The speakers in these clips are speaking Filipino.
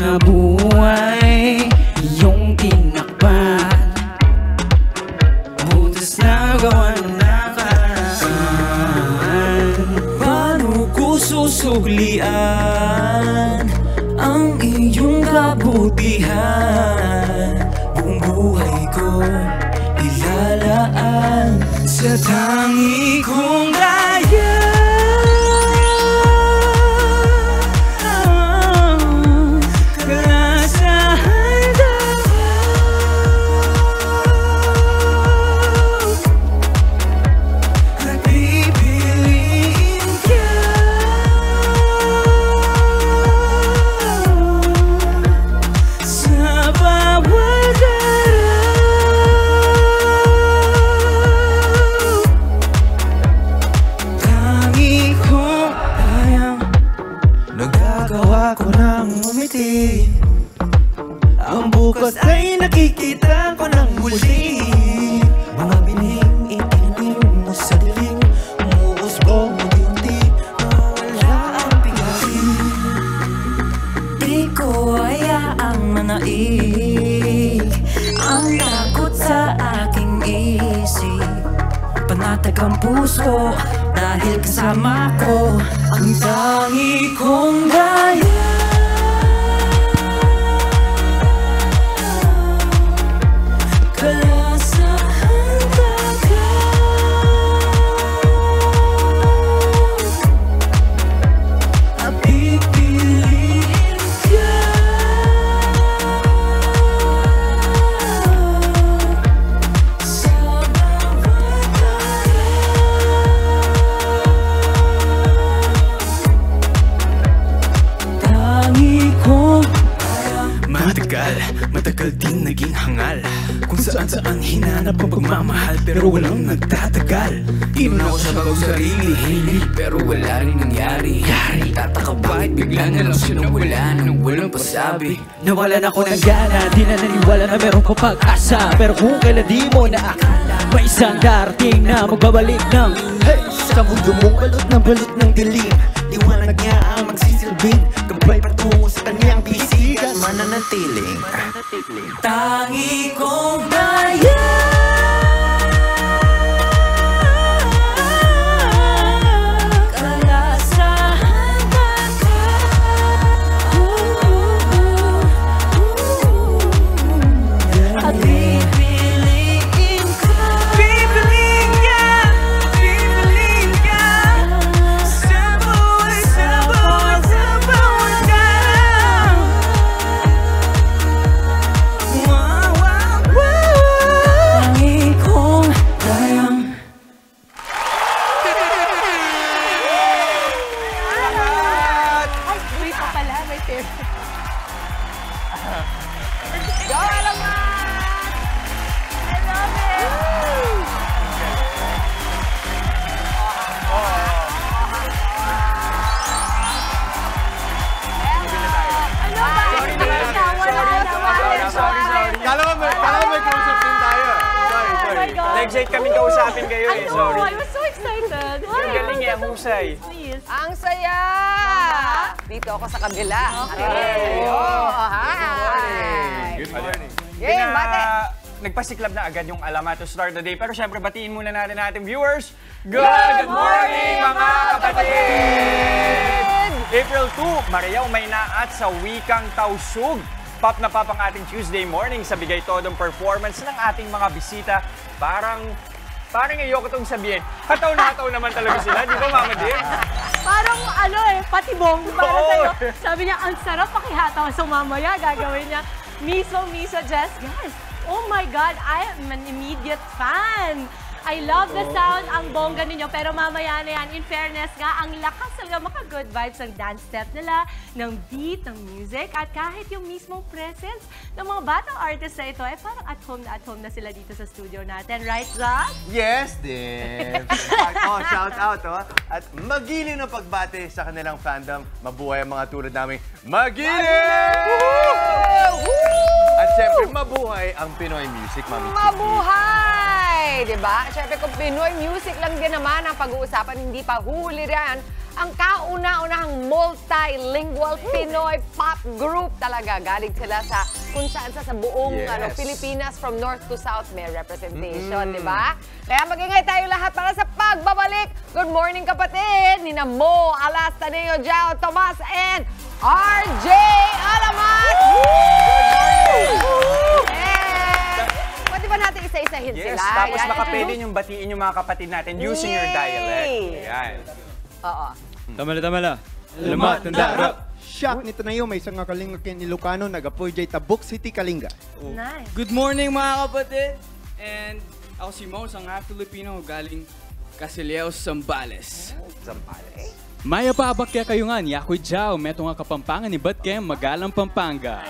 na buhay iyong tinakpan. Butas na gawa ng nakaraan. Paano ko susuklian ang iyong kabutihan? Buong buhay ko ilalaan sa tangi kong kaya. Nagagawa ko nang umiti. Ang bukas ay nakikita ko nang muli. Mga bining itinanim mo sa dilim, umuusbong unti-unti, mawala ang pingasin. Di ko hayaang manaig ang takot sa aking isip. Panatag ang puso dahil kasama ko ang tangi kong gaya. Kalasahan dagat, pipiliin ka. Sa bawat matagal din naging hangal, kung saan hinanap ang pagmamahal, pero walang nagtatagal. Inunaw ko sa bagong sarili, pero wala rin nangyari. Tataka bakit bigla na lang siya nawala nang walang pasabi. Nawalan ako ng gana, di na naniwala na meron ko pag-asa. Pero kung kailan di mo naakala, may isang darating na magbabalik ng sa mundo mong balot ng dilim. Liwanag niya ang magsisilbing gabay patungo sa kanyang bisigan. Mananatiling tangi kong bayan. Na-excite kami kausapin kayo eh, sorry. I was so excited. Ang galing eh, ang husay. Ang saya! Dito ako sa kabila. Okay. Oh, hi! Good morning. Game, bate! Nagpasiklab na agad yung alamat to start the day. Pero syempre, batiin muna natin ating viewers. Good morning, mga kapatid! April 2, Mariaw Maynaat sa Wikang Tausug. Pop na pop ang ating Tuesday morning sa bigay todong performance ng ating mga bisita. Parang ayoko itong sabihin. Hataw na hataw naman talaga sila, di ba, Mama Jim? Parang patibong para sa'yo. Sabi niya, ang sarap pakihataw. So mamaya gagawin niya, miso Jess. Guys, oh my God, I am an immediate fan. I love the sound, ang bongga ninyo. Pero mamaya na yan, in fairness nga, ang lakas talaga maka-good vibes ng dance step nila, ng beat, ng music, at kahit yung mismong presence ng mga batang artists na ito, parang at home na sila dito sa studio natin. Right, Zach? Yes, din. Shout out, At magiliw na pagbate sa kanilang fandom. Mabuhay ang mga tulad naming magiliw! At syempre, mabuhay ang Pinoy music, Mami Chiki. Mabuhay! di ba? Siyempre, kung Pinoy music lang din naman ang pag-uusapan, hindi pa huli rin ang kauna-unahang multilingual Pinoy pop group talaga. Galing sila sa kung saan sa buong Pilipinas, from north to south, may representation, di ba? Kaya mag-ingay tayo lahat para sa pagbabalik. Good morning, kapatid! Nina Mo, Alas, Taneo, Jao, Tomas, and RJ Alamat! Pwede ba natin isa-isahin Yes, sila? tapos Ayan, baka pwede niyong batiin yung mga kapatid natin using your dialect. Ayan. Oo. Tamala. Alamat, tanda. Shock nito na yun, may isang Kalinga kin Ilocano, nagapoy jay Tabuk City, Kalinga. Nice. Good morning mga kapatid! And ako si Mo, isang Filipino galing Casileos, Zambales. Zambales. Maya pa abak kaya kayo nga, Yakoy Jao, meto nga Kapampangan ni Batkem, Magalang Pampanga.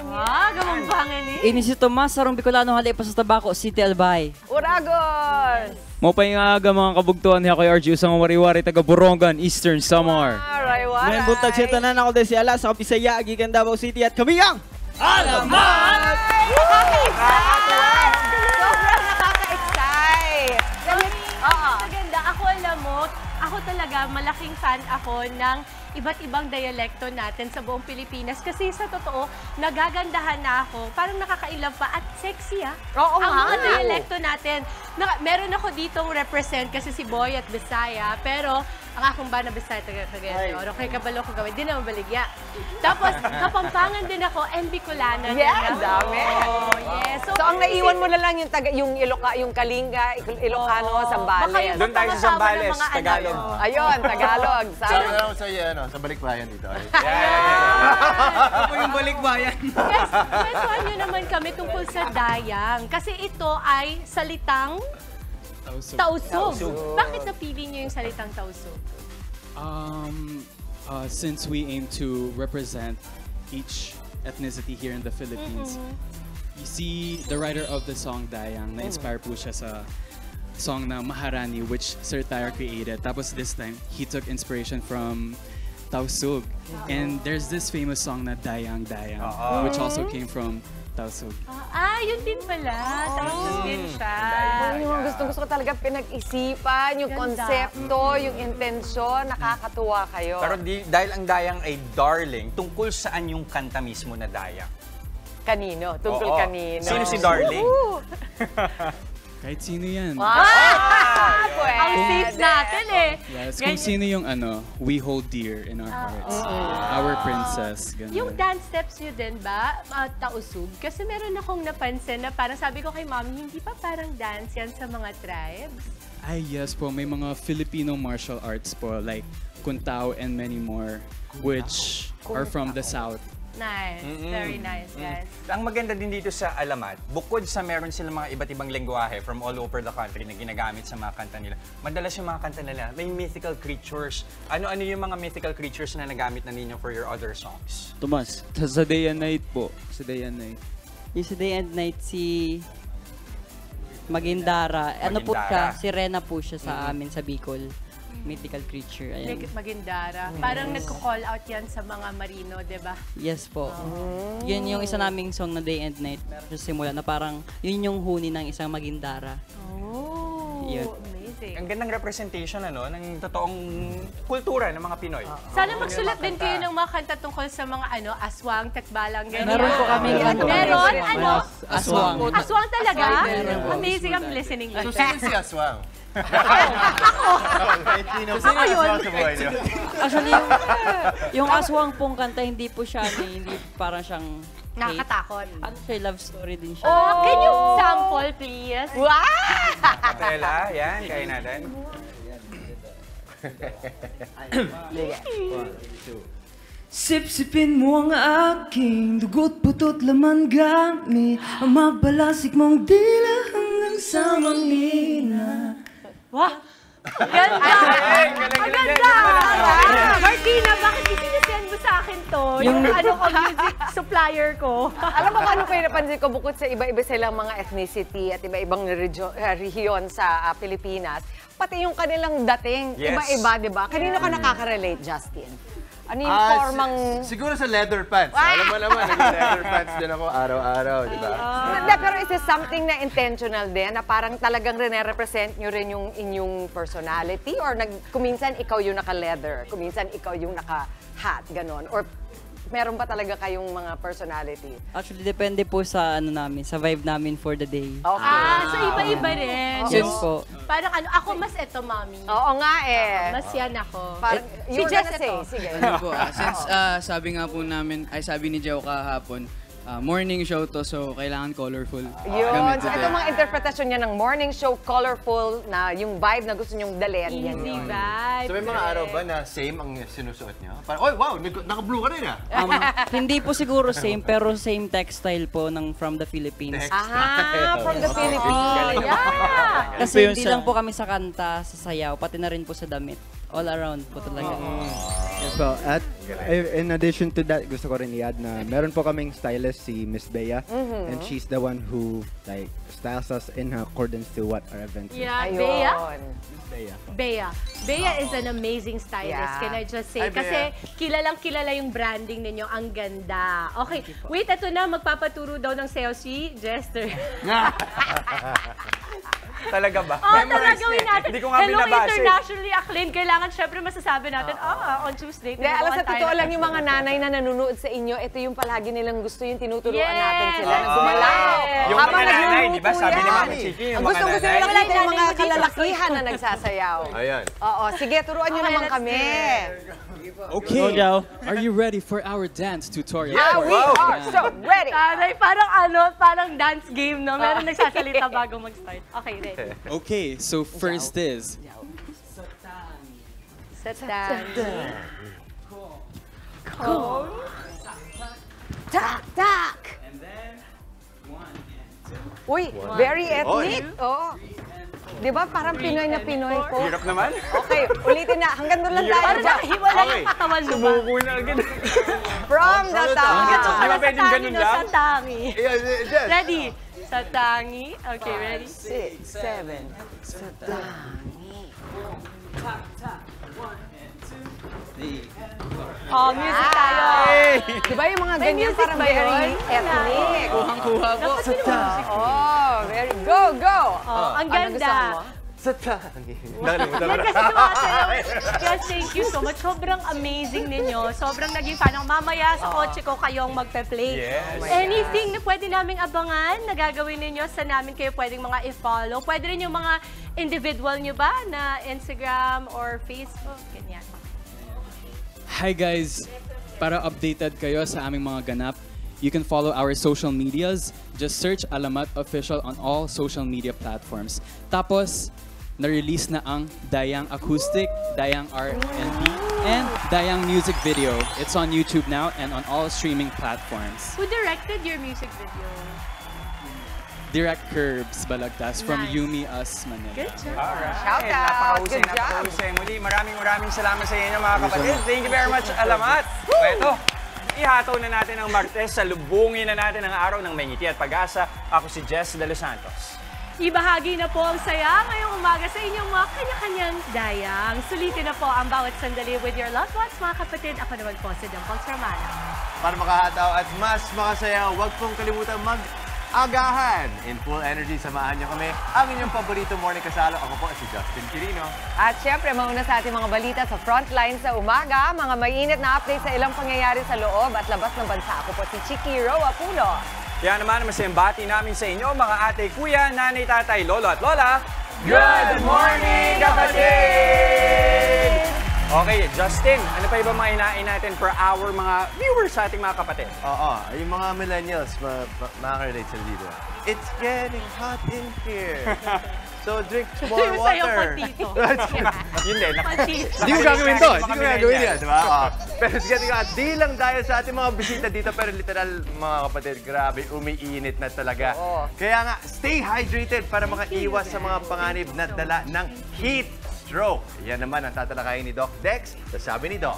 Gamampangan eh. Ini si Tomas, sarong Bicolano, hali pa sa Tabaco, City Albay. Uragos! Mo pa yung aga mga kabugtuan niya kay RG, usang wari-wari taga Borongan, Eastern Samar. Aray, Ngayon buntag siya tanan ako din si Alas, sa Bisaya, Gigan Davao City at kami ang Alamat! Nakaka-excite! Sobrang nakaka-excite! Maganda. Ako alam mo, ako talaga, malaking fan ako ng iba't ibang dialekto natin sa buong Pilipinas. Kasi sa totoo, nagagandahan na ako. Parang nakakailan pa at sexy Oo ang nga. mga dialekto natin. Meron ako ditong represent kasi si Boy at Bisaya. Pero ang akong bana Bisaya, taga-Cagayan. O kay Kabalo ko gawin, di naman baligya. Tapos, Kapampangan din ako and Bicolana din ako. Dami. Yes. So, ang naiwan mo na lang yung yung Kalinga, Ilocano, Zambales. Doon tayo sa Zambales, Tagalog. Ayun, Tagalog. Sabi na lang sa iyo, sa balikbayan dito. Ako yung balikbayan. Guys, kwentuhan nyo naman kami tungkol sa dayang. Kasi ito ay salitang tausog. Bakit napili nyo yung salitang tausog? Since we aim to represent each ethnicity here in the Philippines, you see the writer of the song Dayang, na-inspire po siya sa song na Maharani, which Sir Tyre created. Tapos this time, he took inspiration from Tausug. And there's this famous song na Dayang Dayang, which also came from Tausug. Yun din pala. Tausog din siya. Yung gusto ko talaga pinag-isipan, yung Ganda. konsepto, yung intensyon, nakakatuwa kayo. Pero dahil ang Dayang ay darling, tungkol saan yung kanta mismo na Dayang? Kanino? Tungkol Oo. kanino? Sino si Darling? Kahit sino yan. Pwede. Ang safe natin eh. Yes, kung sino yung we hold dear in our hearts. Our princess. Ganun. Yung dance steps nyo din ba, tausog? Kasi meron akong napansin na parang sabi ko kay Mami, hindi pa parang dance yan sa mga tribes? Ay, yes po. May mga Filipino martial arts po, like Kuntao and many more, which are from the South. Nice. Very nice, guys. Ang maganda din dito sa Alamat, bukod sa meron silang mga iba't ibang lengguwahe from all over the country na ginagamit sa mga kanta nila, madalas yung mga kanta nila, may mythical creatures. Ano-ano yung mga mythical creatures na nagamit na ninyo for your other songs? Tomas, sa day and night po. Sa day and night. Yung sa Day and Night si Magindara. Ano po Magindara. siya? Si Rena po siya sa amin sa Bicol. Mythical creature. Ayan. Magindara. Parang nagko-call out yan sa mga marino, di ba? Yes po. Yun yung isa naming song na Day and Night. Meron siya simula na parang yun yung huni ng isang Magindara. Oh, Yun. amazing. Ang gandang representation ng totoong kultura ng mga Pinoy. Sana magsulat din kayo ng mga kanta tungkol sa mga aswang, takbalang, ganyan. Meron po kami Meron? Aswang. Aswang talaga? Amazing, I'm listening. So, sino si Aswang? Ako yun. Actually, yung aswang pong kanta, hindi po siya, hindi parang siyang hate. Nakakatakot. Ano siya, love story din siya. Can you sample, please? Wow! Bella, yan, kaya natin. Sip-sipin mo ang aking dugo't putot laman gamit ang mabalasik mong dila hanggang sa mangina. Wah! Ganda! Maganda! Martina, bakit isinasend mo sa akin to? Yung music supplier ko. Alam mo kung ano pa yung napansin ko, bukod sa iba-iba silang mga ethnicity at iba-ibang rehiyon sa Pilipinas, pati yung kanilang dating, Yes. iba-iba, di ba? Kanino ka nakaka-relate, Justin? Ano yung formang... Siguro sa leather pants. Alam mo naman, leather pants din ako araw-araw, di ba? Hindi, pero is this something na intentional din? Na parang talagang represent nyo rin yung inyong personality? Or kuminsan ikaw yung naka-leather, kuminsan ikaw yung naka-hat, ganon? Or meron ba talaga kayong mga personality? Actually, depende po sa namin, sa vibe namin for the day. Okay. So iba-iba rin. Yes po. Parang ako mas ito, mami. Oo nga eh. Mas yan ako. Parang, Si you're Jess gonna say, ito. sige. Ano po, since sabi nga po namin, ay sabi ni Joe kahapon, morning show to, so kailangan colorful. Yun. So, ito mga interpretasyon niya ng morning show, colorful, na yung vibe na gusto nyong dalhin. Yan Easy yun. vibe. So may mga araw ba na same ang sinusuot niyo? Parang, oy, wow, naka-blue ka rin ah. Hindi po siguro same, pero same textile po from the Philippines. From the Philippines. Yeah. Kasi hindi lang po kami sa kanta, sa sayaw, pati na rin po sa damit. All around po talaga. Yes po. At in addition to that, gusto ko rin i-add na meron po kaming stylist, si Miss Bea. And she's the one who like styles us in accordance to what our event is. Yeah, Bea. Ayun. Bea is an amazing stylist, Yeah. can I just say? Hi, Bea. Kasi kilala yung branding ninyo. Ang ganda. Okay, wait, ito na. Magpapaturo daw ng sayaw si Jester. Talaga ba? Talaga gawin natin. Hindi ko nga Hello, binabasa. internationally acclaimed. Kailangan syempre masasabi natin, on Tuesday. Hindi, alam sa totoo lang yung mga nanay na nanonood sa inyo, ito yung palagi nilang gusto yung tinuturuan natin sila na gumalaw. Yung Habang mga nanay, nagluluto di ba? Sabi ni yan. Mami Chiki, yung mga Gusto-gusto nanay. nila nakita yung mga Nanay, kalalakihan na nagsasayaw. Ayan. Oo, sige, turuan nyo naman let's kami. Okay, are you ready for our dance tutorial? We are so ready. Tanay, parang dance game, no? Meron nagsasalita bago mag-start. Okay, ready. Okay, so first is Satang. Tak, tak. and then 1 and 2. Uy, very ethnic. Oh. Di ba parang Pinoy na Pinoy po? Hirap naman. Okay, ulitin na. Hanggang doon lang tayo. Parang nakahiwala yung katawan mo ba? Sumuko na agad. From the top. Di ba pwedeng ganun lang? Satangi. Ayan, Jess. Ready? Satangi. Okay, ready? 6, 7. Oh, music tayo. Di ba yung mga May ganyan music parang ba very yun? ethnic? Kuhang-kuha po. Oh, very go. Oh, ang Ano gusto ganda. mo? Sa tangi. Nakalimutan Yan ko kasi na. sumasayaw. Yes, thank you so much. Sobrang amazing ninyo. Sobrang naging fan ako. Mamaya sa kotse ko kayong magpe-play. Yes. Anything na pwede naming abangan na gagawin ninyo, sa namin kayo pwedeng mga i-follow. Pwede rin yung mga individual nyo ba na Instagram or Facebook. Ganyan. Hi guys, para updated kayo sa aming mga ganap, you can follow our social medias. Just search Alamat Official on all social media platforms. Tapos, na-release na ang Dayang Acoustic, Dayang R&B, and Dayang Music Video. It's on YouTube now and on all streaming platforms. Who directed your music video? Direct Curbs Balagtas from Nice. Yumi Us Manila. Good job. Alright. Shout out. Napakahusay, Good job. napakahusay. Muli, maraming salamat sa inyo mga kapatid. Thank you very much, Alamat. Ito, ihataw na natin ang Martes, salubungin na natin ang araw ng may ngiti at pag-asa. Ako si Jess De Los Santos. Ibahagi na po ang saya ngayong umaga sa inyong mga kanya-kanyang dayang. Sulitin na po ang bawat sandali with your loved ones, mga kapatid. Ako naman po si Dimples Romana. Para makahataw at mas makasaya, huwag pong kalimutan mag-agahan. In full energy, samahan niyo kami. Ang inyong paborito morning kasalo. Ako po si Justin Quirino. At syempre, mauna sa ating mga balita sa frontline sa umaga, mga mainit na update sa ilang pangyayari sa loob at labas ng bansa. Ako po si Chiki Roa Pulo. Kaya naman, masayambati namin sa inyo, mga ate, kuya, nanay, tatay, lolo at lola. Good morning, kapatid! Okay, Justin, ano pa iba mga inain natin per hour mga viewers sa ating mga kapatid? Oo, yung mga millennials, makaka-relate sila dito. It's getting hot in here. So drink more Yung sa'yo, water. Pantito. Yun din. Pantito. Hindi ko gagawin to. Hindi ko gagawin yan, di ba? Pero sige nga, di lang dahil sa ating mga bisita dito, pero literal, mga kapatid, grabe, umiinit na talaga. Kaya nga, stay hydrated para makaiwas sa mga panganib na dala ng heat stroke. Yan naman ang tatalakayin ni Doc Dex sa Sabi ni Doc.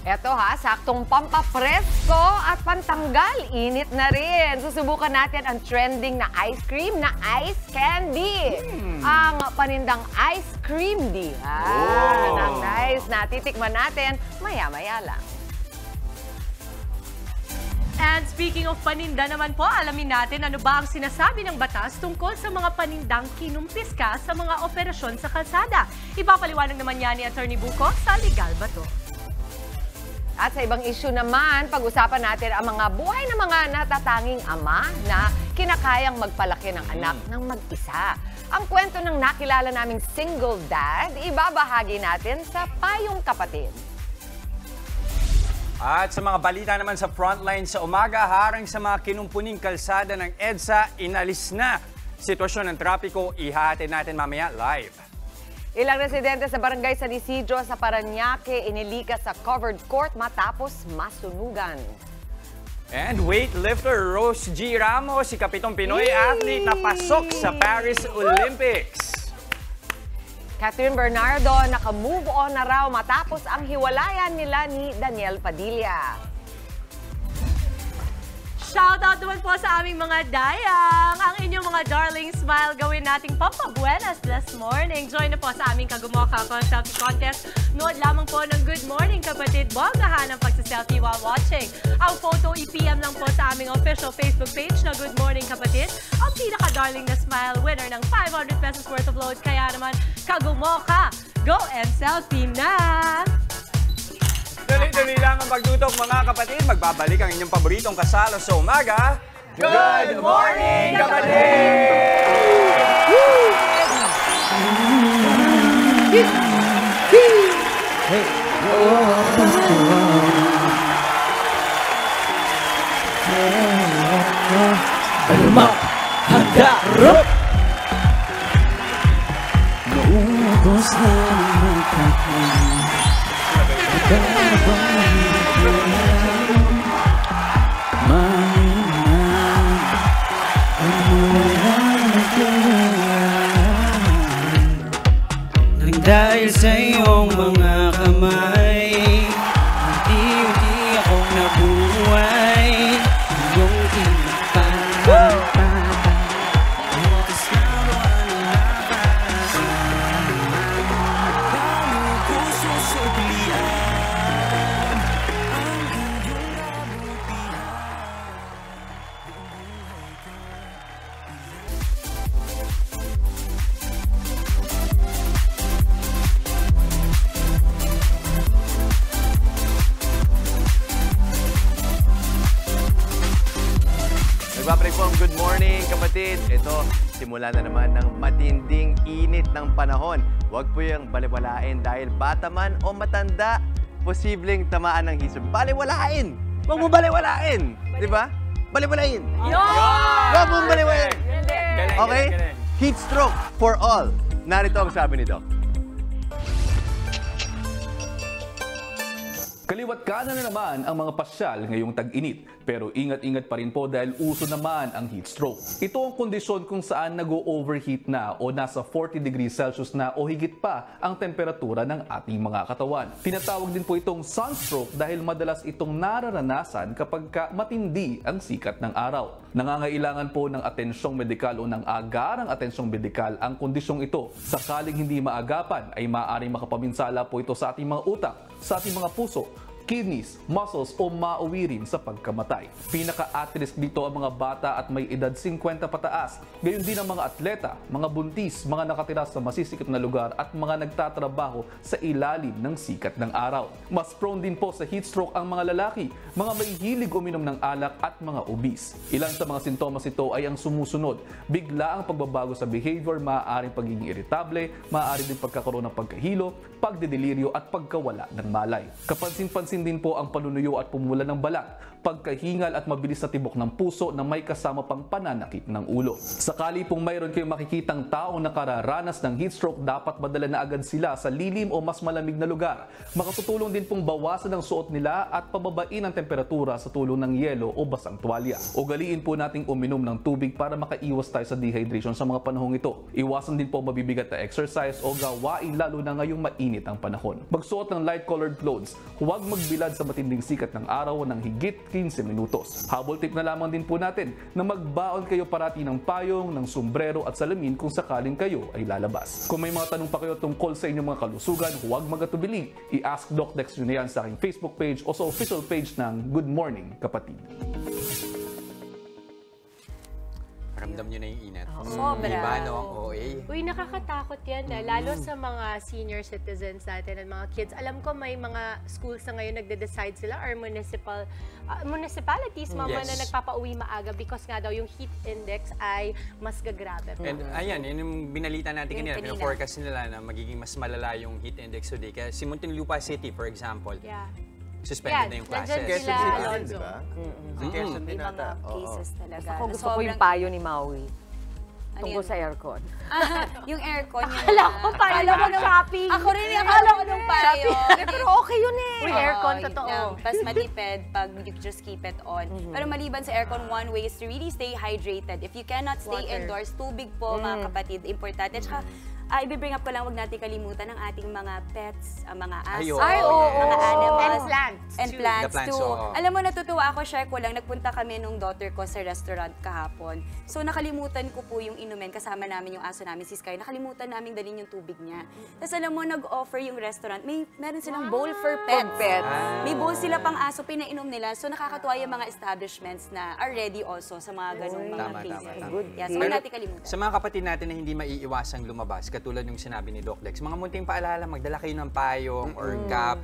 Eto ha, saktong pampapresko at pantanggal. Init na rin. Susubukan natin ang trending na ice cream na ice candy. Ang panindang ice cream di. Ang nice na titikman natin maya-maya lang. And speaking of paninda naman po, alamin natin ano ba ang sinasabi ng batas tungkol sa mga panindang kinumpiska sa mga operasyon sa kalsada. Ipapaliwanag naman yan ni Attorney Buko sa Legal Bato. At sa ibang issue naman, pag-usapan natin ang mga buhay ng mga natatanging ama na kinakayang magpalaki ng anak ng mag-isa. Ang kwento ng nakilala naming single dad, ibabahagi natin sa Payong Kapatid. At sa mga balita naman sa frontline sa umaga, harang sa mga kinumpuning kalsada ng EDSA, inalis na. Sitwasyon ng trapiko, ihahatid natin mamaya live. Ilang residente sa barangay San Isidro sa Parañaque inilikas sa covered court matapos masunugan. And weightlifter Rose G. Ramos, si kapitong Pinoy athlete na pasok sa Paris Olympics. Catherine Bernardo, naka-move on na raw matapos ang hiwalayan nila ni Daniel Padilla. Shoutout naman po sa aming mga dayang. Ang inyong mga darling smile gawin nating pampabuenas this morning. Join na po sa aming Kagumoka Selfie Contest. Nood lamang po ng Good Morning Kapatid. Bonggahan ang pagsiselfie while watching. Ang photo i-PM lang po sa aming official Facebook page na Good Morning Kapatid. Ang pinaka-darling na smile winner ng 500 pesos worth of load. Kaya naman, Kagumoka, go and selfie na! Dali-dali lang ang pagtutok mga kapatid. Magbabalik ang inyong paboritong kasalo sa umaga. Good Morning Alamat, hagarap! Maubos na ang kakain. Dahil sa iyong mga kamay, unti-unti akong nabuhay. Iyong pinagpapapapa, bukas na buwan na dami puso suplian ang iyong kabutihan. Nagbabalik po ang Good Morning Kapatid. Ito, simula na naman ng matinding init ng panahon. Huwag po yung baliwalain dahil bata man o matanda, posibleng tamaan ng hisog. Baliwalain! Huwag mo baliwalain! Di ba? Baliwalain! Huwag mo baliwalain! Okay? Heat stroke for all. Narito ang sabi ni Doc. Kaliwat kanan na naman ang mga pasyal ngayong tag-init. Pero ingat-ingat pa rin po dahil uso naman ang heat stroke. Ito ang kondisyon kung saan nag-overheat na o nasa 40 degrees Celsius na o higit pa ang temperatura ng ating mga katawan. Tinatawag din po itong sunstroke dahil madalas itong nararanasan kapag matindi ang sikat ng araw. Nangangailangan po ng atensyong medikal o ng agarang atensyong medikal ang kondisyong ito. Sakaling hindi maagapan ay maaaring makapaminsala po ito sa ating mga utak, sa ating mga puso, kidneys, muscles o mauwi rin sa pagkamatay. Pinaka-at risk dito ang mga bata at may edad 50 pataas. Gayon din ang mga atleta, mga buntis, mga nakatira sa masisikip na lugar at mga nagtatrabaho sa ilalim ng sikat ng araw. Mas prone din po sa heat stroke ang mga lalaki, mga may hilig uminom ng alak at mga obese. Ilan sa mga sintomas ito ay ang sumusunod. Bigla ang pagbabago sa behavior, maaaring pagiging irritable, maaari din pagkakaroon ng pagkahilo, pagdedelirio at pagkawala ng malay. Kapansin-pansin din po ang panunuyo at pumula ng balat, pagkahingal at mabilis na tibok ng puso na may kasama pang pananakit ng ulo. Sakali pong mayroon kayong makikitang taong nakararanas ng heat stroke, dapat madala na agad sila sa lilim o mas malamig na lugar. Makatutulong din pong bawasan ang suot nila at pababain ang temperatura sa tulong ng yelo o basang tuwalya. Ugaliin po nating uminom ng tubig para makaiwas tayo sa dehydration sa mga panahong ito. Iwasan din po mabibigat na exercise o gawain lalo na ngayong mainit ang panahon. Magsuot ng light-colored clothes. Huwag magbilad sa matinding sikat ng araw ng higit 15 minutos. Habol tip na lamang din po natin na magbaon kayo parati ng payong, ng sombrero at salamin kung sakaling kayo ay lalabas. Kung may mga tanong pa kayo tungkol sa inyong mga kalusugan, huwag magatubili. I-ask Doc Dex nyo na yan sa aking Facebook page o sa official page ng Good Morning Kapatid. Ramdam nyo na yung init. Sobra. Diba, no? OA. Uy, nakakatakot yan. Lalo sa mga senior citizens natin at mga kids. Alam ko may mga schools na ngayon nagde-decide sila or municipalities na nagpapauwi maaga because nga daw yung heat index ay mas gagrabe. And ayan, yun yung binalita natin kanina. Pino-forecast nila na magiging mas malala yung heat index today. Kaya si Muntinlupa City, for example, suspended na yung classes. Nandyan sila, Alonzo. Quezon din May mga cases talaga. Ako gusto ko yung payo ni Maui. Tungkol sa aircon. Yung aircon yun. Alam ko, payo mo shopping. Ako rin yung alam nung payo. Pero okay yun eh. Uy, aircon, totoo. Tapos matipid pag you just keep it on. Pero maliban sa aircon, one way is to really stay hydrated. If you cannot stay indoors, tubig po mga kapatid, importante. At saka, i-bring up ko lang, huwag natin kalimutan ang ating mga pets, mga aso, mga animals. And plants. too. Alam mo, natutuwa ako, share ko lang, nagpunta kami nung daughter ko sa restaurant kahapon. So, nakalimutan ko po yung inumin, kasama namin yung aso namin, si Sky, nakalimutan namin dalhin yung tubig niya. Tapos alam mo, nag-offer yung restaurant, meron silang bowl for pets. May bowl sila pang aso, pinainom nila. So, nakakatuwa yung mga establishments na are ready also sa mga ganung mga cases. So, huwag natin kalimutan. Sa mga kapatid natin na hindi maiiwasang lumabas, katulad yung sinabi ni Doc Dex, mga munting paalala, magdala kayo ng payong or cap,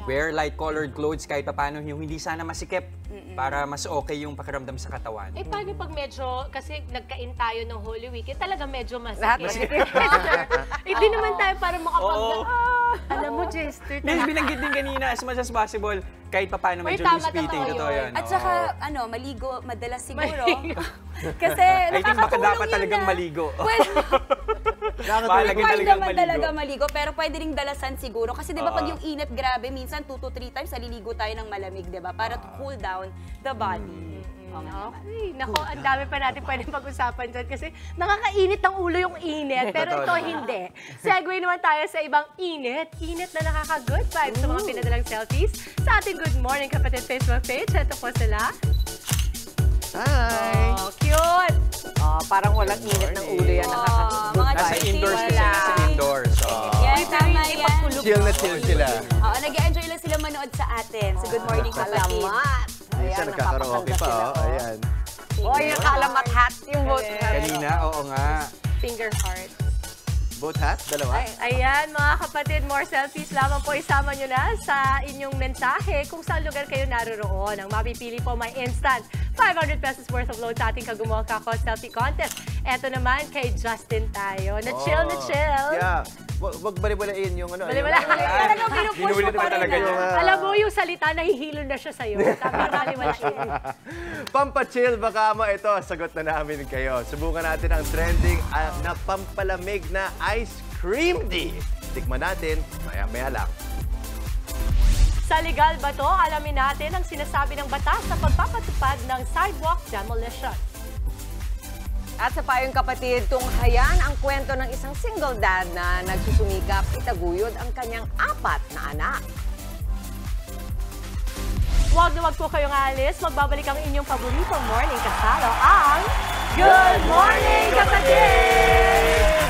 wear light-colored clothes kahit paano yung hindi sana masikip para mas okay yung pakiramdam sa katawan. Eh, paano pag medyo, kasi nagkain tayo ng Holy Week, talaga medyo masikip. Lahat masikip. Hindi naman tayo para alam mo, Jester. Binanggit din kanina, as much as possible, kahit paano medyo loose fitting. Totoo yun. At saka, maligo, madalas siguro. Kasi I think baka dapat talagang maligo. Pwede naman talaga maligo, pero pwede ring dalasan siguro. Kasi di ba pag yung init grabe, minsan 2 to 3 times naliligo tayo ng malamig, di ba? Para to cool down the body. Okay. Nako, ang dami pa natin pwedeng pag-usapan dyan kasi nakakainit ang ulo yung init. Pero ito hindi. Segue naman tayo sa ibang init. Init na nakaka-good vibes sa mga pinadalang selfies sa ating Good Morning Kapatid Facebook page. Ito po sila. Hi! Oh, cute! Parang walang init ng ulo yan. Nasa indoors kasi, nasa indoors. Yes, tama yan. Chill na chill sila. Nag-enjoy lang sila manood sa atin sa Good Morning Kapatid. Alamat! Minsan nagkakaraoke pa, ayan. Yung kalamat hat, yung boat hat. Kanina, oo nga. Finger heart. Boat hat? Dalawa? Ayan, mga kapatid, more selfies lamang po isama nyo na sa inyong mensahe kung saan lugar kayo naroroon. Ang mapipili po may instant 500 pesos worth of load sa ating Kagumuha Kako Selfie Contest. Eto naman kay Justin tayo. Na-chill, na-chill. Yeah. Wag bali-balain yung ano. Bali-bala. Talagang pinupush mo pa rin. Alam mo yung salita, nahihilo na siya sa'yo. Tapos bali-balain. Pampachill baka mo ito. Sagot na namin kayo. Subukan natin ang trending na pampalamig na ice cream tea. Tikman natin, maya-maya lang. Sa legal ba to, alamin natin ang sinasabi ng batas sa pagpapatupad ng sidewalk demolition. At sa payong kapatid, tunghayan ang kwento ng isang single dad na nagsusumikap itaguyod ang kanyang 4 na anak. Huwag na huwag po kayong alis. Magbabalik ang inyong paboritong morning kasalo, ang Good Morning Kapatid!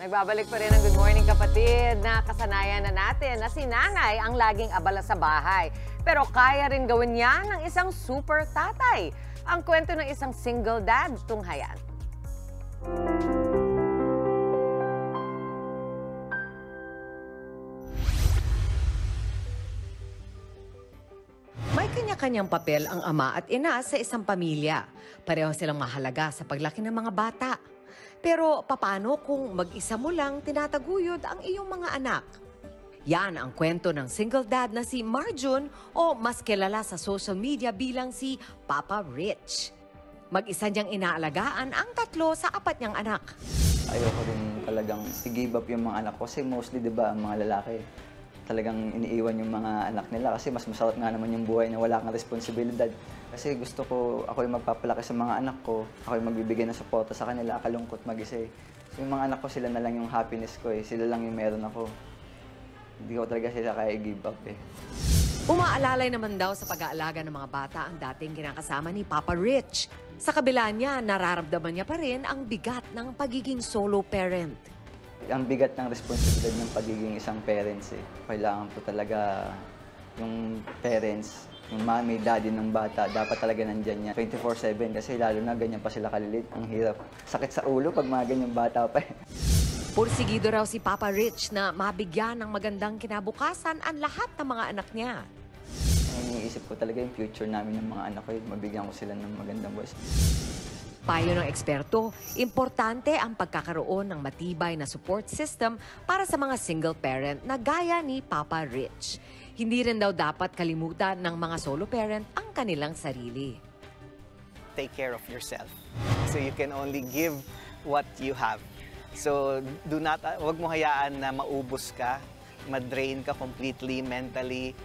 Nagbabalik pa rin ang Good Morning Kapatid na kasanayan na natin na si nanay ang laging abala sa bahay. Pero kaya rin gawin yan ng isang super tatay. Ang kwento ng isang single dad, tunghayan. kanya-kanyang papel ang ama at ina sa isang pamilya. Pareho silang mahalaga sa paglaki ng mga bata. Pero papaano kung mag-isa mo lang tinataguyod ang iyong mga anak? Yan ang kwento ng single dad na si Marjun o mas kilala sa social media bilang si Papa Rich. Mag-isa niyang inaalagaan ang 3 sa 4 niyang anak. Ayoko rin talagang i-give up yung mga anak ko kasi mostly, di ba, ang mga lalaki talagang iniiwan yung mga anak nila kasi mas masarap nga naman yung buhay na wala kang responsibilidad. Kasi gusto ko, ako yung magpapalaki sa mga anak ko, ako yung magbibigay ng suporta sa kanila, kalungkot mag-isa eh. So yung mga anak ko, sila na lang yung happiness ko eh, sila lang yung meron ako. Hindi ko talaga sila kaya i-give up eh. Umaalalay naman daw sa pag-aalaga ng mga bata ang dating kinakasama ni Papa Rich. Sa kabila niya, nararamdaman niya pa rin ang bigat ng pagiging solo parent. Ang bigat ng responsibilidad ng pagiging isang parents eh. Kailangan po talaga yung parents, yung mommy, daddy ng bata, dapat talaga nandyan yan 24/7 kasi lalo na ganyan pa sila kalilit. Ang hirap. Sakit sa ulo pag mga ganyang bata pa eh. Pursigido raw si Papa Rich na mabigyan ng magandang kinabukasan ang lahat ng mga anak niya. Iniisip ko talaga yung future namin ng mga anak ko, mabigyan ko sila ng magandang buhay. Payo ng eksperto, importante ang pagkakaroon ng matibay na support system para sa mga single parent na gaya ni Papa Rich. Hindi rin daw dapat kalimutan ng mga solo parent ang kanilang sarili. Take care of yourself. So you can only give what you have. So wag mo hayaan na maubos ka, ma-drain ka completely, mentally,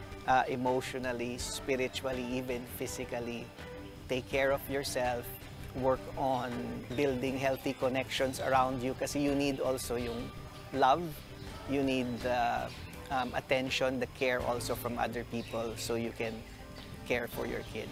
emotionally, spiritually, even physically. Take care of yourself. Work on building healthy connections around you kasi you need also yung love, you need the attention, the care also from other people so you can care for your kid.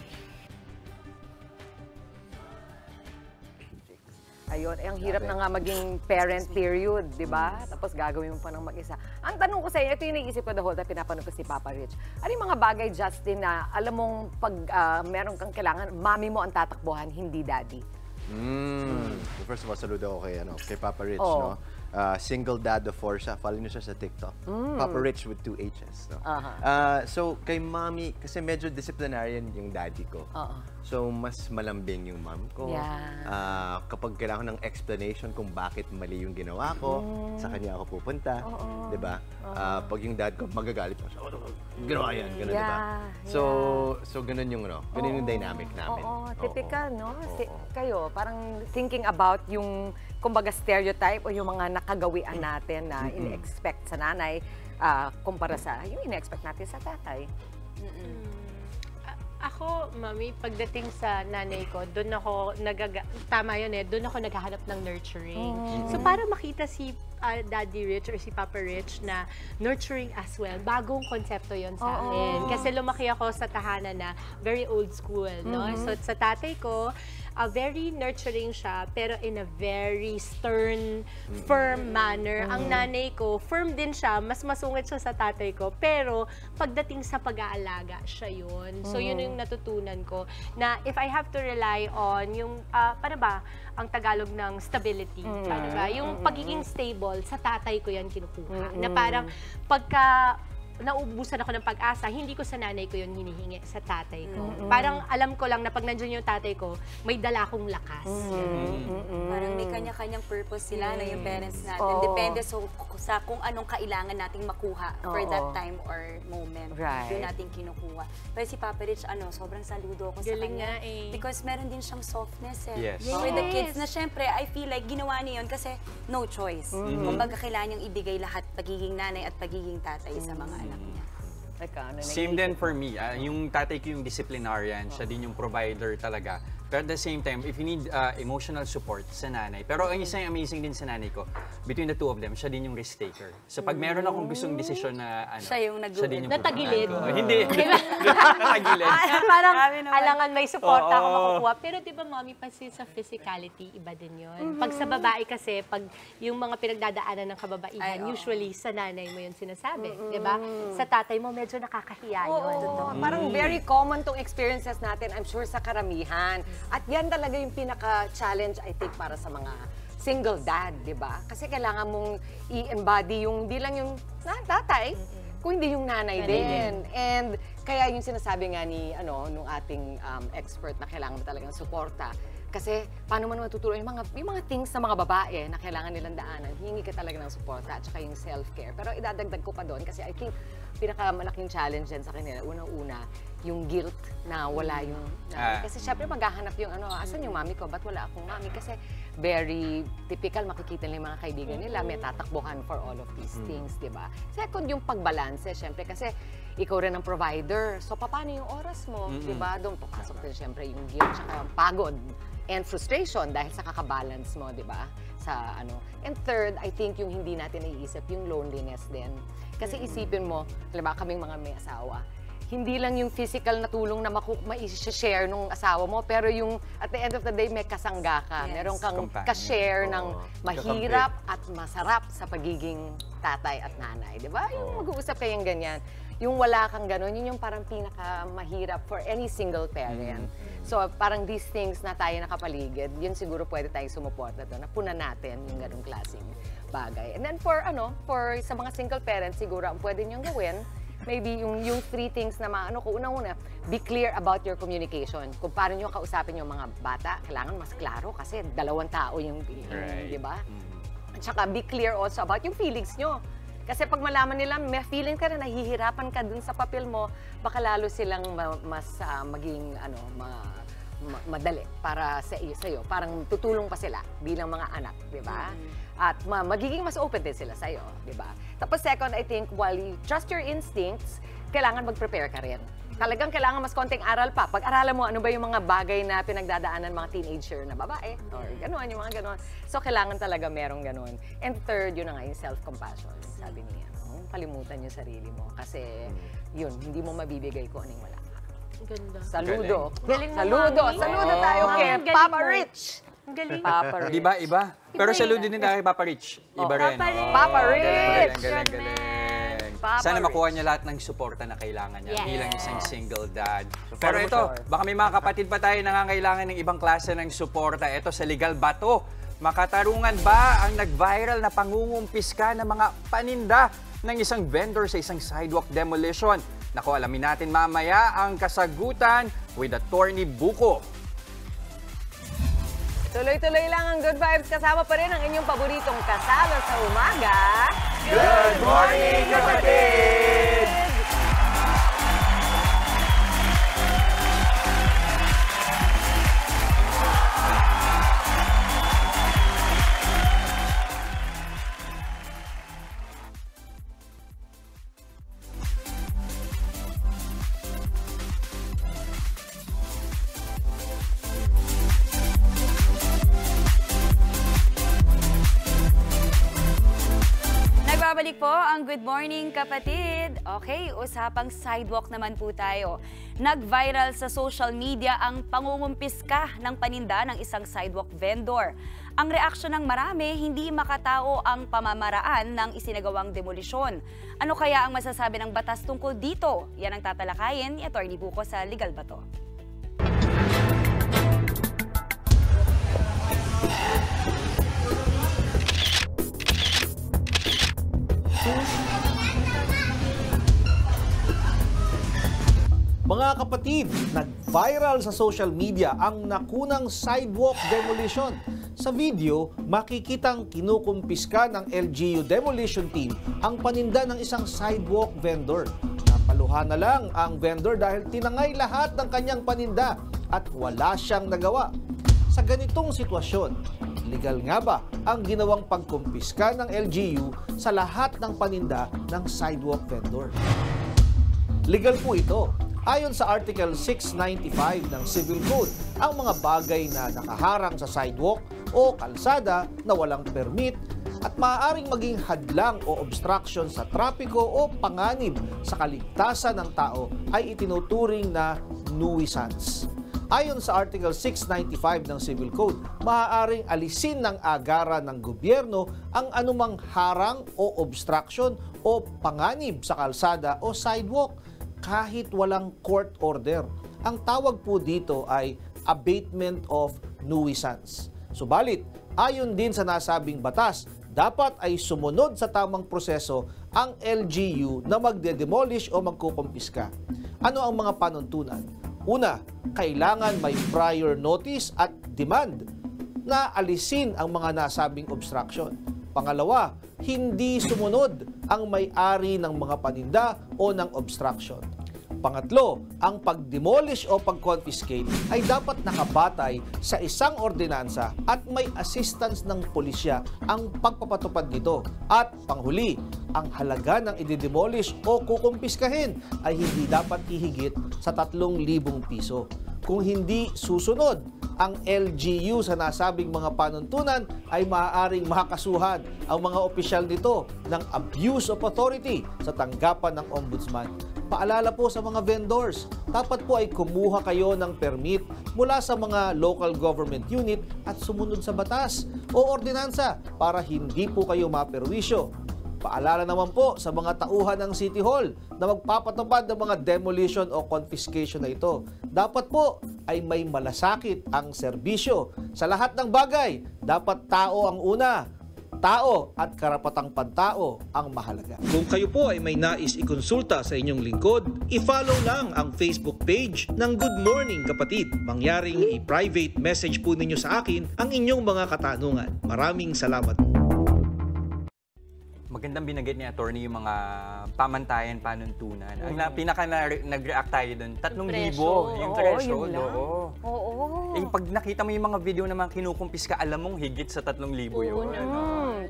Ayun, ang hirap na nga maging parent period, di ba? Tapos gagawin mo pa ng mag-isa. Ang tanong ko sa inyo, ito yung naisip ko the whole time, pinapanood ko si Papa Rich. Ano yung mga bagay, Justin, na alam mong pag meron kang kailangan, mami mo ang tatakbuhan, hindi daddy? First of all, saludo ako kay Papa Rich, no? Single dad of 4 siya. Follow niyo siya sa TikTok. Papa Rich with 2 H's. No? So, kay mommy, kasi medyo disciplinarian yung daddy ko. So, mas malambing yung mom ko. Kapag kailangan ng explanation kung bakit mali yung ginawa ko, sa kanya ako pupunta. Diba? Pag yung dad ko, magagalit mo siya. Ginawa yan, gano'n, diba? So, ganun yung, ganun yung dynamic namin. Typical, no? Kayo, parang thinking about yung, kumbaga, stereotype o yung mga nakagawian natin na in-expect sa nanay kumpara sa yung in-expect natin sa tatay. Ako, mami, pagdating sa nanay ko, doon ako tama yun doon ako naghahanap ng nurturing. So para makita si Daddy Rich or si Papa Rich na nurturing as well, bagong konsepto yun sa akin. Kasi lumaki ako sa tahanan na very old school, no? So sa tatay ko, very nurturing siya, pero in a very stern, firm manner. Ang nanay ko, firm din siya, mas masungit siya sa tatay ko, pero pagdating sa pag-aalaga, siya yun. So yun yung natutunan ko, na if I have to rely on yung, paano ba, ang Tagalog ng stability, paano ba? Yung pagiging stable, sa tatay ko yan kinukuha. Na parang, pagka naubusan ako ng pag-asa, hindi ko sa nanay ko yun hinihingi, sa tatay ko. Parang alam ko lang na pag nandiyan yung tatay ko, may dala akong lakas. Parang may kanya-kanyang purpose sila na yung parents natin. Depende sa kung anong kailangan nating makuha for that time or moment. Yun natin kinukuha. Pero si Papa Rich, sobrang saludo ako sa kanya. Because meron din siyang softness for the kids na syempre, I feel like ginawa niya yun kasi no choice. Kumbaga kailangan niyang ibigay lahat pagiging nanay at pagiging tatay sa mga anak niya. Same din for me. Yung tatay ko yung disciplinarian, siya din yung provider talaga. Pero at the same time, if you need emotional support sa nanay, pero ang isang amazing din sa nanay ko, between the two of them, siya din yung risk taker. So pag meron akong gustong desisyon na siya yung natagilid. Hindi. Natagilid. Parang alangan may suporta ako makukuha. Pero di ba, mommy, kasi sa physicality, iba din yun. Pag sa babae kasi, pag yung mga pinagdadaanan ng kababaihan, usually sa nanay mo yun sinasabi. Di ba? Sa tatay mo, medyo nakakahiya yun. Parang very common tong experiences natin, I'm sure, sa karamihan. At yan talaga yung pinaka-challenge, I think, para sa mga single dad, di ba? Kasi kailangan mong i-embody yung, di lang yung tatay, kung hindi yung nanay din. And kaya yung sinasabi nga ni nung ating expert na kailangan mo talagang suporta. Kasi paano mo naman tutulong yung mga things na mga babae na kailangan nilang daanan, hingi ka talaga ng suporta at saka yung self-care. Pero idadagdag ko pa doon kasi I think pinakamalaking challenge din sa kanila, unang-una, yung guilt na wala yung nanay. Kasi syempre maghahanap yung asan yung mami ko? Ba't wala akong mami? Kasi very typical, makikita nila yung mga kaibigan nila, may tatakbuhan for all of these things, di ba? Second, yung pagbalanse, syempre, kasi ikaw rin ang provider. So, paano yung oras mo? Di ba? Doon papasok din syempre yung guilt, saka yung pagod and frustration dahil sa kakabalance mo, di ba? Sa And third, I think yung hindi natin naiisip, yung loneliness din. Kasi isipin mo, alam ba, kaming mga may asawa, hindi lang yung physical na tulong na ma-share nung asawa mo, pero yung at the end of the day, may kasangga ka. Meron kang ka-share ng mahirap at masarap sa pagiging tatay at nanay. Di ba? Yung mag-uusap kayong ganyan. Yung wala kang gano'n, yun yung parang pinaka-mahirap for any single parent. So, parang these things na tayo nakapaligid, yun siguro pwede tayong sumuporta doon. Napunan natin yung ganong klaseng bagay. And then for sa mga single parents, siguro ang pwede niyong gawin, maybe yung 3 things na unang-una, be clear about your communication. Kung paano nyo kausapin yung mga bata, kailangan mas klaro kasi 2 tao yung di ba? At saka be clear also about yung feelings nyo. Kasi pag malaman nila, may feeling ka na nahihirapan ka dun sa papel mo, baka lalo silang mas maging madali para sa iyo. Parang tutulong pa sila bilang mga anak, di ba? At magiging mas open din sila sa'yo, di ba? Tapos second, I think, while you trust your instincts, kailangan mag-prepare ka rin. Talagang kailangan mas konting aral pa. Pag-aralan mo, ano ba yung mga bagay na pinagdadaanan mga teenager na babae, or gano'n, yung mga gano'n. So, kailangan talaga merong gano'n. And third, yun na nga, yung self-compassion. Sabi niya, kalimutan yung sarili mo. Kasi, yun, hindi mo mabibigay kung anong wala. Ganda. Saludo. Galing mo, Saludo. Mami. Saludo tayo kay Papa Rich. Ang galing. Papa Rich. Iba. Pero saludo din tayo kay Papa Rich. Iba rin. Papa Rich. Galing. Sana makuha niya lahat ng suporta na kailangan niya bilang isang single dad. Pero ito, baka may mga kapatid pa tayo nangangailangan ng ibang klase ng suporta. Ito sa Legal Bato. Makatarungan ba ang nag-viral na pangungumpiska ng mga paninda ng isang vendor sa isang sidewalk demolition? Naku, alamin natin mamaya ang kasagutan with Attorney Buko. Tuloy-tuloy lang ang good vibes. Kasama pa rin ang inyong paboritong kasalo sa umaga. Good morning, kapatid! Nagbabalik po ang Good Morning Kapatid. Okay, usapang sidewalk naman po tayo. Nag-viral sa social media ang pangungumpiska ng paninda ng isang sidewalk vendor. Ang reaksyon ng marami, hindi makatao ang pamamaraan ng isinagawang demolisyon. Ano kaya ang masasabi ng batas tungkol dito? Yan ang tatalakayin ni Attorney Buko sa Legal Bato. Mga kapatid, nag-viral sa social media ang nakunang sidewalk demolition. Sa video, makikitang kinukumpiska ng LGU Demolition Team ang paninda ng isang sidewalk vendor. Napaluhan na lang ang vendor dahil tinangay lahat ng kanyang paninda at wala siyang nagawa. Sa ganitong sitwasyon, legal nga ba ang ginawang pagkumpiska ng LGU sa lahat ng paninda ng sidewalk vendor? Legal po ito. Ayon sa Article 695 ng Civil Code, ang mga bagay na nakaharang sa sidewalk o kalsada na walang permit at maaaring maging hadlang o obstruction sa trapiko o panganib sa kaligtasan ng tao ay itinuturing na nuisance. Ayon sa Article 695 ng Civil Code, maaaring alisin ng agaran ng gobyerno ang anumang harang o obstruction o panganib sa kalsada o sidewalk kahit walang court order. Ang tawag po dito ay abatement of nuisance. Subalit, ayon din sa nasabing batas, dapat ay sumunod sa tamang proseso ang LGU na magde-demolish o magkukumpiska. Ano ang mga panuntunan? Una, kailangan may prior notice at demand na alisin ang mga nasabing obstruction. Pangalawa, hindi sumunod ang may-ari ng mga paninda o ng obstruction. Pangatlo, ang pag-demolish o pag-confiscate ay dapat nakabatay sa isang ordinansa at may assistance ng pulisya ang pagpapatupad nito. At panghuli, ang halaga ng i-demolish o kukumpiskahin ay hindi dapat ihigit sa 3,000 piso. Kung hindi susunod ang LGU sa nasabing mga panuntunan, ay maaaring makakasuhan ang mga opisyal nito ng abuse of authority sa tanggapan ng ombudsman. Paalala po sa mga vendors, dapat po ay kumuha kayo ng permit mula sa mga local government unit at sumunod sa batas o ordinansa para hindi po kayo maperwisyo. Paalala naman po sa mga tauhan ng City Hall na magpapatupad ng mga demolition o confiscation na ito. Dapat po ay may malasakit ang serbisyo. Sa lahat ng bagay, dapat tao ang una. Tao at karapatang pantao ang mahalaga. Kung kayo po ay may nais ikonsulta sa inyong lingkod, i-follow lang ang Facebook page ng Good Morning Kapatid. Mangyaring i-private message po ninyo sa akin ang inyong mga katanungan. Maraming salamat. Magandang binanggit ni attorney yung mga pamantayan, panuntunan. Ang pinaka nag-react tayo doon, 3,000 yung threshold. Eh, pag nakita mo yung mga video naman kinukumpis ka, alam mong higit sa 3,000 yun.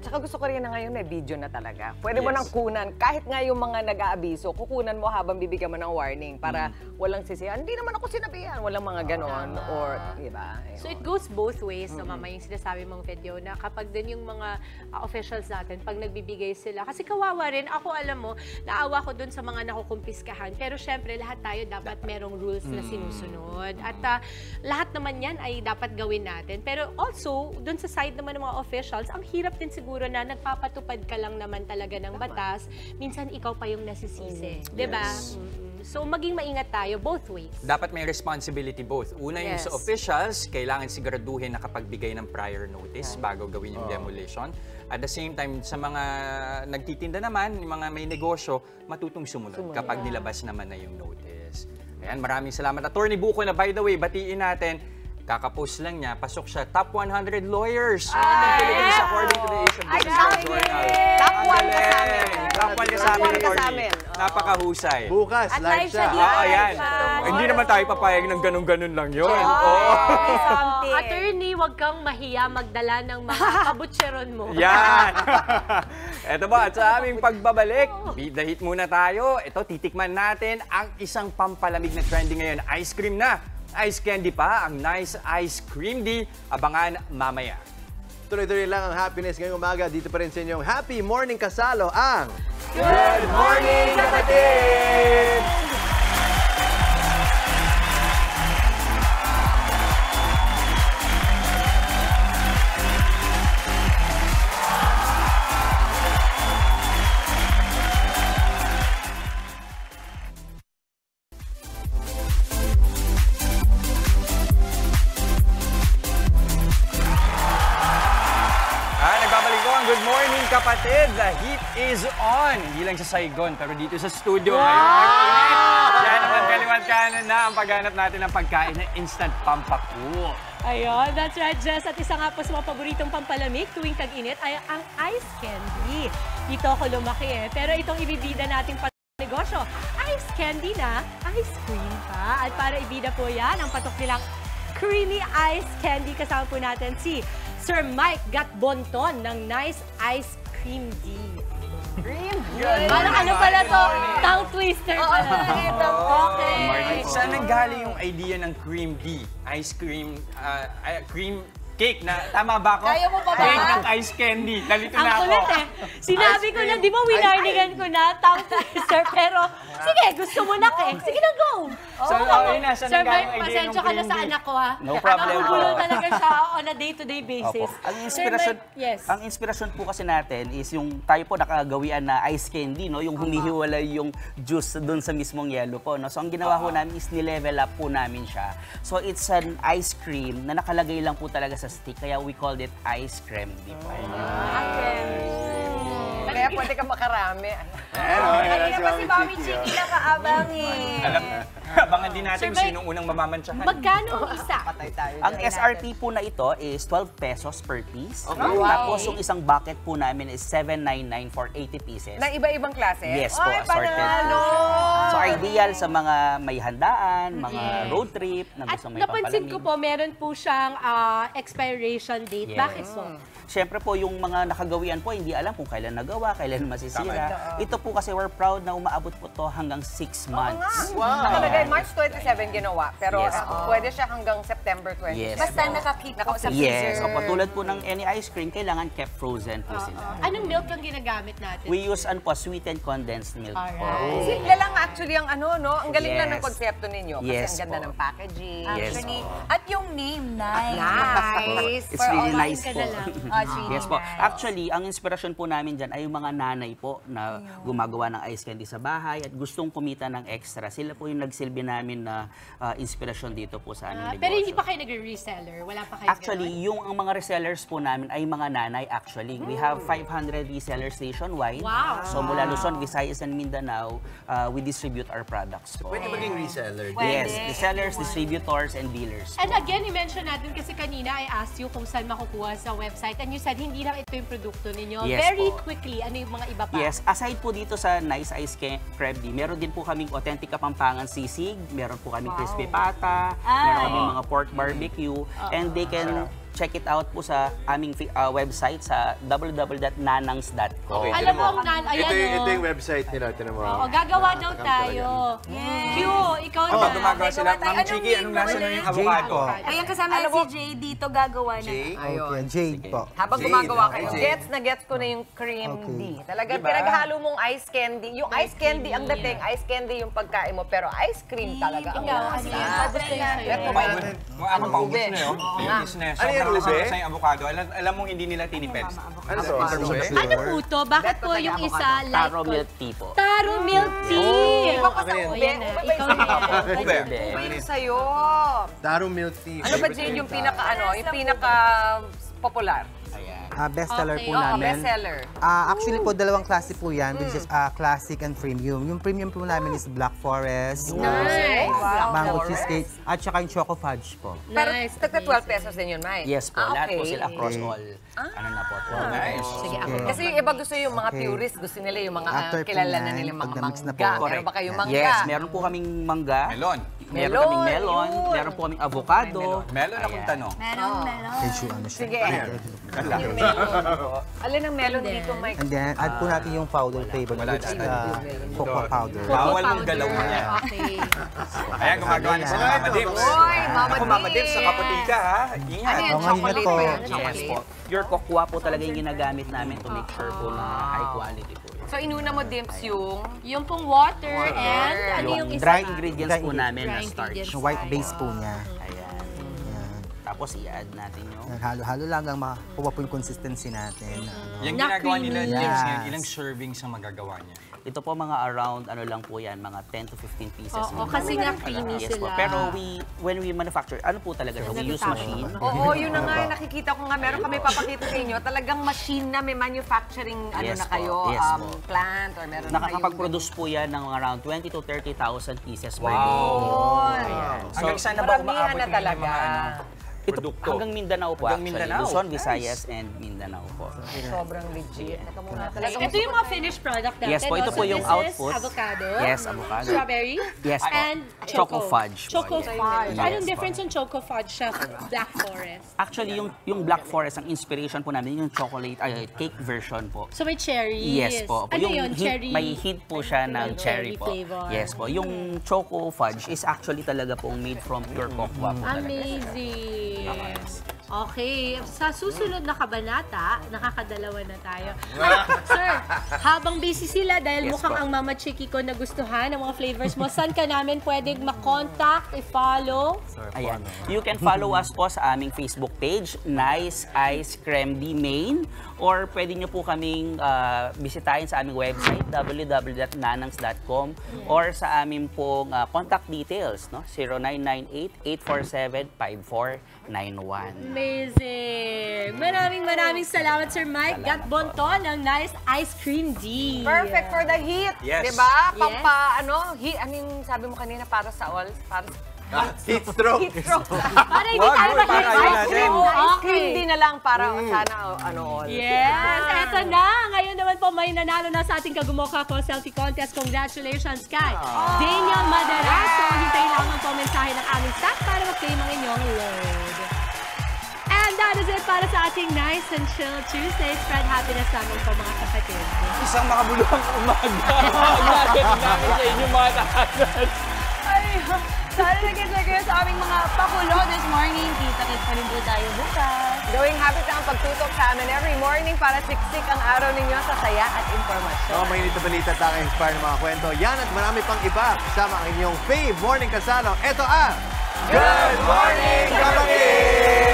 Tsaka gusto ko rin na ngayon may video na talaga. Pwede mo nang kunan. Kahit nga yung mga nag-aabiso, kukunan mo habang bibigyan mo ng warning para walang sisihan. Hindi naman ako sinabihan. Walang mga ganon. Or, diba? So it goes both ways, no, Mama, yung sinasabi mong video na kapag din yung mga officials natin, pag nagbibigay sila. Kasi kawawa rin. Ako, alam mo, naawa ko dun sa mga nakukumpiskahan. Pero syempre, lahat tayo dapat merong rules na sinusunod. At lahat naman yan ay dapat gawin natin. Pero also, dun sa side naman ng mga officials, ang hirap din siguro na nagpapatupad ka lang naman talaga ng batas. Minsan, ikaw pa yung nasisisi. Diba? Yes. So, maging maingat tayo both ways. Dapat may responsibility both. Una yung sa officials, kailangan siguraduhin na kapagbigay ng prior notice bago gawin yung demolition. At the same time, sa mga nagtitinda naman, yung mga may negosyo, matutong sumunod kapag nilabas naman na yung notice. Ayan, maraming salamat. Attorney Buko na, by the way, batiin natin, kakapost lang niya, pasok siya, top 100 lawyers in the Philippines according to the Asian Business Journal. Top 1 ka sa amin. Top 1 ka sa amin. Napakahusay. Bukas, live siya. Ayan. Hindi naman tayo papayag ng ganun-ganun lang yun. Attorney, wag kang mahiya magdala ng mga kabutseron mo. Yan. Eto ba, at sa aming pagbabalik, beat the hit muna tayo. Ito, titikman natin ang isang pampalamig na trending ngayon. Ice cream na. Ice candy pa, ang Nice Ice Cream D. Abangan mamaya. Tuloy-tuloy lang ang happiness ngayong umaga. Dito pa rin sa inyong Happy Morning Kasalo ang Good Morning Kapatid! Kapatid, the heat is on. Hindi lang sa Saigon, pero dito sa studio ngayon. Yan naman, kaliwat kanan na ang paghanap natin ng pagkain na instant pampaku. Ayun, that's right, Jess. At isa nga po sa mga paboritong pampalamig tuwing tag-init ay ang ice candy. Dito ako lumaki Pero itong ibibida nating negosyo, ice candy na, ice cream pa. At para ibida po yan, ang patok nilang creamy ice candy. Kasama po natin si Sir Mike Gatbonton ng Nice Ice Cream D. Cream D? Ano pala to? Tongue twister pala. Okay. Saan nanggaling yung idea ng Cream D? Ice cream, cream cake na, tama ba ako? Kaya mo pa ba? Cake ng ice candy. Nalito na ako. Ang kulit Sinabi ko na, di ba winarnigan ko na, tongue twister, pero sige, gusto mo na Sige na, go! Sir Mike, pasensya ka na sa anak ko, ha? No problem. Nakugulo talaga siya on a day-to-day basis. Ang inspirasyon po kasi natin is yung tayo po nakagawian na ice candy, no? Yung humihiwalay yung juice doon sa mismong yellow po, no? So ang ginawa ko namin is nilevel up po namin siya. So it's an ice cream na nakalagay lang po talaga sa stick, kaya we called it ice cream. Kaya pwede ka makarami. Kanina pa si Mami Chiki nakaabang eh. Alam, abangan din natin kung sinong unang mamamantsahan. Magkano ang isa? Ang SRP po na ito is 12 pesos per piece. Okay. Wow. Tapos yung isang bucket po namin is 799 for 80 pieces. Na iba-ibang klase? Yes po, assorted po siya. So ideal sa mga may handaan, mga road trip, na gusto may Napansin pampalamig. ko po, meron po siyang expiration date. Yes. Bakit po? Siyempre po, yung mga nakagawian po, hindi alam kung kailan nagawa, kailan masisira. Ito po kasi we're proud na umaabot po to hanggang 6 months. Wow. Nakalagay March 27 ginawa, pero Yes, pwede siya hanggang September 20. Yes. Basta nakakita ko sa Yes, freezer. so tulad po ng any ice cream, kailangan kept frozen po sila. Anong milk ang ginagamit natin? We use sweetened condensed milk po. Simple lang actually ang ano, no? Ang galing lang ng Yes. konsepto ninyo. Kasi Yes ang ganda po. ng packaging. Yes Actually, po. at yung name, nice. Nice. It's really nice po. It's really Yes po. nice. Actually, ang inspirasyon po namin dyan ay yung mga nanay po na gumagawa ng ice candy sa bahay at gustong kumita ng extra. Sila po yung nagsilbi namin na inspirasyon dito po sa aming negosyo. Pero hindi pa kayo nagre-reseller? Wala pa kayo Actually, yung ang mga resellers po namin ay mga nanay actually. We have 500 resellers nationwide. Wow. So mula Luzon, Visayas, and Mindanao, we distribute our products po. Pwede maging reseller. Yes, resellers, distributors, and dealers. And again, i-mention natin kasi kanina I asked you kung saan makukuha sa website and you said hindi lang ito yung produkto ninyo. Yes Very po. quickly, ano yung mga iba pa? Yes, aside po dito sa Nice Ice Crabby, meron din po kaming authentic Kapampangan sisig, meron po kaming crispy pata, meron kaming mga pork barbecue, and they can check it out po sa aming website sa www.nanangs.com. Okay, Alam mo, ayan ito yung website nila. Tinan mo. Oo, gagawa daw tayo. Q, ikaw na. Kapag gumagawa sila, Ma'am Chiki, anong nasa na yung avocado? Ayan, kasama si Jay dito gagawa na. Okay, Jade po. Habang Jade, gumagawa kayo, okay. gets na gets ko na yung cream D. Talagang pinaghalo mong ice candy. Yung ice candy ang dating, ice candy yung pagkain mo, pero ice cream talaga ang Ikaw, ano yung gusto niya sa'yo? Ano, paubos na yun? Paubos na yun. Ano yan, Sobrang ube? lasang sa yung avocado. Alam mong hindi nila tinipid. Ano to? Ano po to? Bakit po yung isa light Taro milk tea po. Taro milk tea! Iba pa sa O, ube. yan na. Ikaw na. Ube. Ube yung sa'yo. Taro milk tea. Ano ba, Jane, yung pinaka popular? Bestseller po Oo, namin. bestseller. Actually po, dalawang klase po yan, which is classic and premium. Yung premium po namin is Black Forest, Nice. Mango Wow. cheesecake, at saka yung Choco Fudge po. Pero Nice. tagta 12 pesos din yun, Mike. Yes po, lahat po okay. sila across all. Ano na po, 12 Nice. Sige, ako. Okay. Kasi yung iba gusto yung mga purist, gusto nila yung mga After po kilala na yan, nila mga pag na-mix na po. mangga. Correct. Meron ba kayong mangga? Yes, meron po kaming mangga. Melon. Meron kaming melon. yun. Meron po kaming avocado. Melon akong tanong. Meron. Medyo ano siya. Sige. Kala. Yung melon. Alin ang melon dito, Mike? And then, add po natin yung powder flavor, which is cocoa powder. Bawal mong galaw niya. Okay. Ayan, gumagawa na si Mama Dips. Oy, Mama Ako, Mama Dips, sa kapatid ka, ha? Ingat. Ano yan? Oo, ingat Chocolate po. ba yan? Yes po. Pure cocoa po talaga yung ginagamit namin to make sure po na high quality po. So, inuna mo, Dimps, yung... Yung pong water and ano yung isa? dry ingredients po namin na Dry starch. ingredients. Yung white base po niya. Ayan. Yan. Tapos i-add natin yung... Halo-halo lang hanggang makuha po yung consistency natin. Yung Na ginagawa nila, creamy. James, Yes. ngayon, ilang servings ang magagawa niya? Ito po mga around, ano lang po yan, mga 10 to 15 pieces. Oo, kasi nga creamy Yes po. sila. Pero when we manufacture, ano po talaga, we use machine. Oo, yun na nga, nakikita ko nga, meron kami papakita sa inyo, talagang machine na may manufacturing Yes na po, kayo, yes po. plant, or meron na Nakakapag-produce po yan ng around 20 to 30,000 pieces per day. Wow! Hanggang saan na ba maramihan umaabot na yung talaga. mga Ito, produkto? hanggang Mindanao po Hanggang actually. Mindanao. Luzon, Nice. Visayas, and Mindanao po. Sobrang legit. Teka muna, talagang Ito yung mga finished product natin. Yes po, ito no? po So yung this is output. avocado. Yes, avocado. Strawberry. Yes po. And Choco fudge po, Choco yes. fudge. Yes Anong po. difference ng Choco fudge sa Black Forest? Actually, yung Black Forest, ang inspiration po namin, yung chocolate, cake version po. So may cherries. Yes po. Ano yun? Cherry? May hint po siya ng cherry po. flavor. Yes po. Yung Choco Fudge is actually talaga pong made from pure cocoa po talaga. Amazing. Okay, sa susunod na kabanata, nakakadalawa na tayo. Sir, habang busy sila dahil Yes mukhang po. ang Mama Chiki ko nagustuhan ng mga flavors mo, saan ka namin pwedeng makontakt, i-follow? Ayan. You can follow us po sa aming Facebook page, Nice Ice Cremby Main, or pwede nyo po kaming bisitahin sa aming website, www.nanangs.com, or sa aming pong contact details, no? 0998-847-5491. Amazing! Maraming salamat, Sir Mike Gatbonto ng Nice Ice Cream D. Perfect for the heat. Yes. Diba? Yes. Heat, sabi mo kanina para sa all, para sa... Heat stroke. Heat stroke. Para hindi tayo Ice cream. Ice cream Okay. din na lang para sana all. Yes, eto na. Ngayon naman po may nanalo na sa ating Kagumokha ko selfie contest. Congratulations kay Daniel Madaraso. Hintayin lang ang mensahe ng aming staff para mag-claim ang inyong load. And that is it para sa ating Nice and Chill Tuesday. Spread happiness namin po mga kapatid. Isang makabuluhang umaga. Nagkakit namin sa inyong mga tahanan. Ay, sana nag-enjoy kayo sa aming mga pakulo this morning. Kita-kit pa rin po tayo bukas. Gawing habit ang pagtutok sa amin every morning para siksik ang araw ninyo sa saya at informasyon. Mga mainit na balita, taka-inspire ng mga kwento. Yan at marami pang iba. Kasama ang inyong Fave Morning Kasalo. Ito ang Good Morning, Kapatid!